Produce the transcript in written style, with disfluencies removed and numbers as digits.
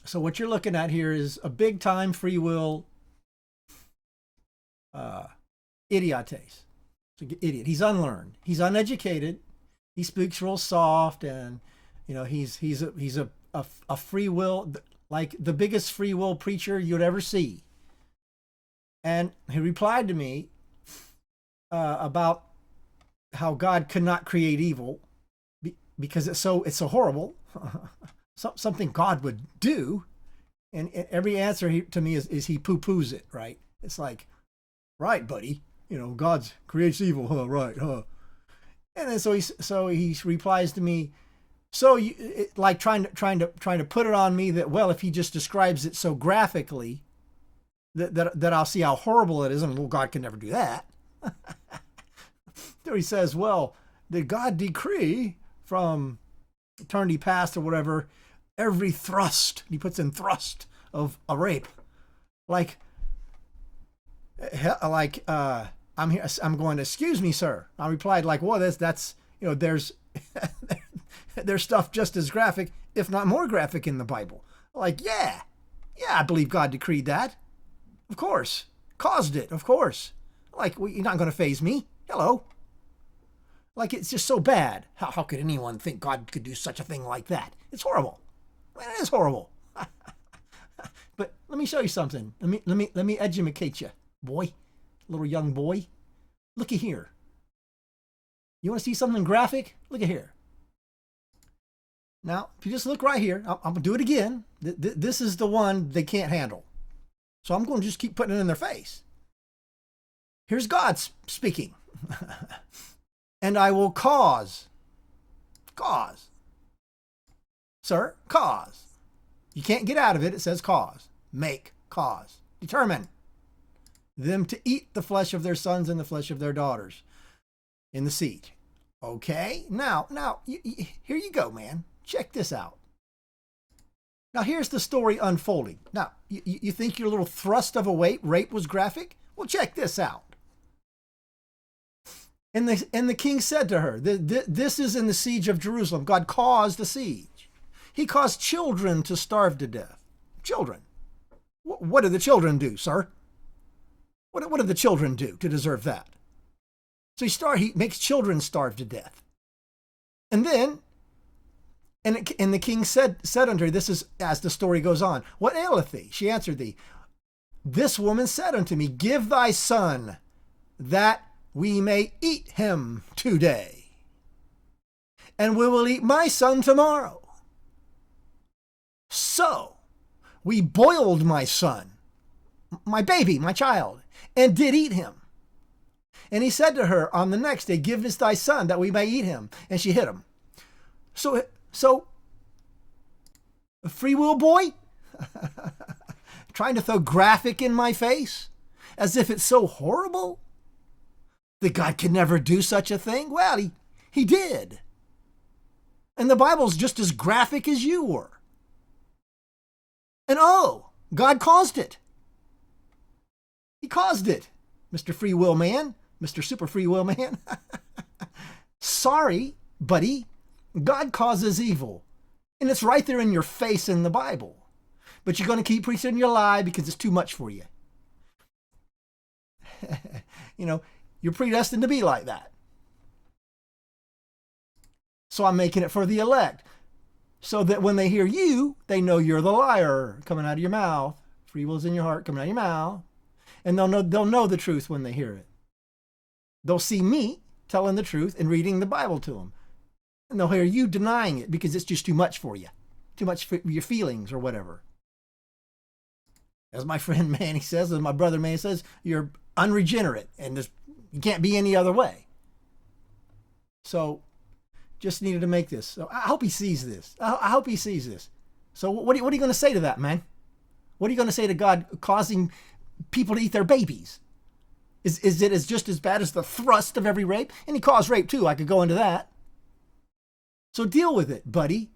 So what you're looking at here is a big time free will idiotes. Idiot. He's unlearned. He's uneducated. He speaks real soft, and he's a free will, like the biggest free will preacher you'd ever see. And he replied to me about how God could not create evil because it's so horrible, something God would do. And every answer to me is he poo-poos it, right? It's like, right, buddy, God creates evil, huh? Right, huh? And then so he replies to me, like trying to put it on me that, well, if he just describes it so graphically that I'll see how horrible it is, and well, God can never do that. So he says, well, did God decree from eternity past or whatever every thrust, he puts in thrust, of a rape, like I'm here, I'm going, excuse me, sir. I replied like, well, that's there's there's stuff just as graphic, if not more graphic, in the Bible. Like, yeah, I believe God decreed that. Of course. Caused it, of course. Like, well, you're not going to faze me. Hello. Like, it's just so bad. How could anyone think God could do such a thing like that? It's horrible. It is horrible. But let me show you something. Let me educate you, boy, little young boy. Look at here. You want to see something graphic? Look at here. Now, if you just look right here, I'm going to do it again. This is the one they can't handle. So I'm going to just keep putting it in their face. Here's God speaking. And I will cause. Sir, cause. You can't get out of it. It says cause. Make, cause. Determine them to eat the flesh of their sons and the flesh of their daughters in the siege. Okay? Now, here you go, man. Check this out. Now, here's the story unfolding. Now, you think your little thrust of a rape was graphic? Well, check this out. And the king said to her, this is in the siege of Jerusalem. God caused the siege. He caused children to starve to death. Children. What did the children do, sir? What did the children do to deserve that? So he makes children starve to death. And then, and the king said unto her, this is as the story goes on, what aileth thee? She answered thee, this woman said unto me, give thy son that we may eat him today, and we will eat my son tomorrow. So we boiled my son, my baby, my child, and did eat him. And he said to her on the next day, give us thy son that we may eat him. And she hit him. So a free will boy trying to throw graphic in my face as if it's so horrible that God could never do such a thing. Well, he did. And the Bible's just as graphic as you were. And God caused it. He caused it, Mr. Free Will Man, Mr. Super Free Will Man. Sorry, buddy, God causes evil. And it's right there in your face in the Bible. But you're going to keep preaching your lie because it's too much for you. You're predestined to be like that. So I'm making it for the elect. So that when they hear you, they know you're the liar coming out of your mouth. Free will's in your heart coming out of your mouth. And they'll know the truth when they hear it. They'll see me telling the truth and reading the Bible to them. And they'll hear you denying it because it's just too much for you. Too much for your feelings or whatever. As my friend Manny says, as my brother Manny says, you're unregenerate and you can't be any other way. So just needed to make this. So I hope he sees this. I hope he sees this. So what are you going to say to that, man? What are you going to say to God causing people to eat their babies? Is it just as bad as the thrust of every rape? And he caused rape too. I could go into that. So deal with it, buddy.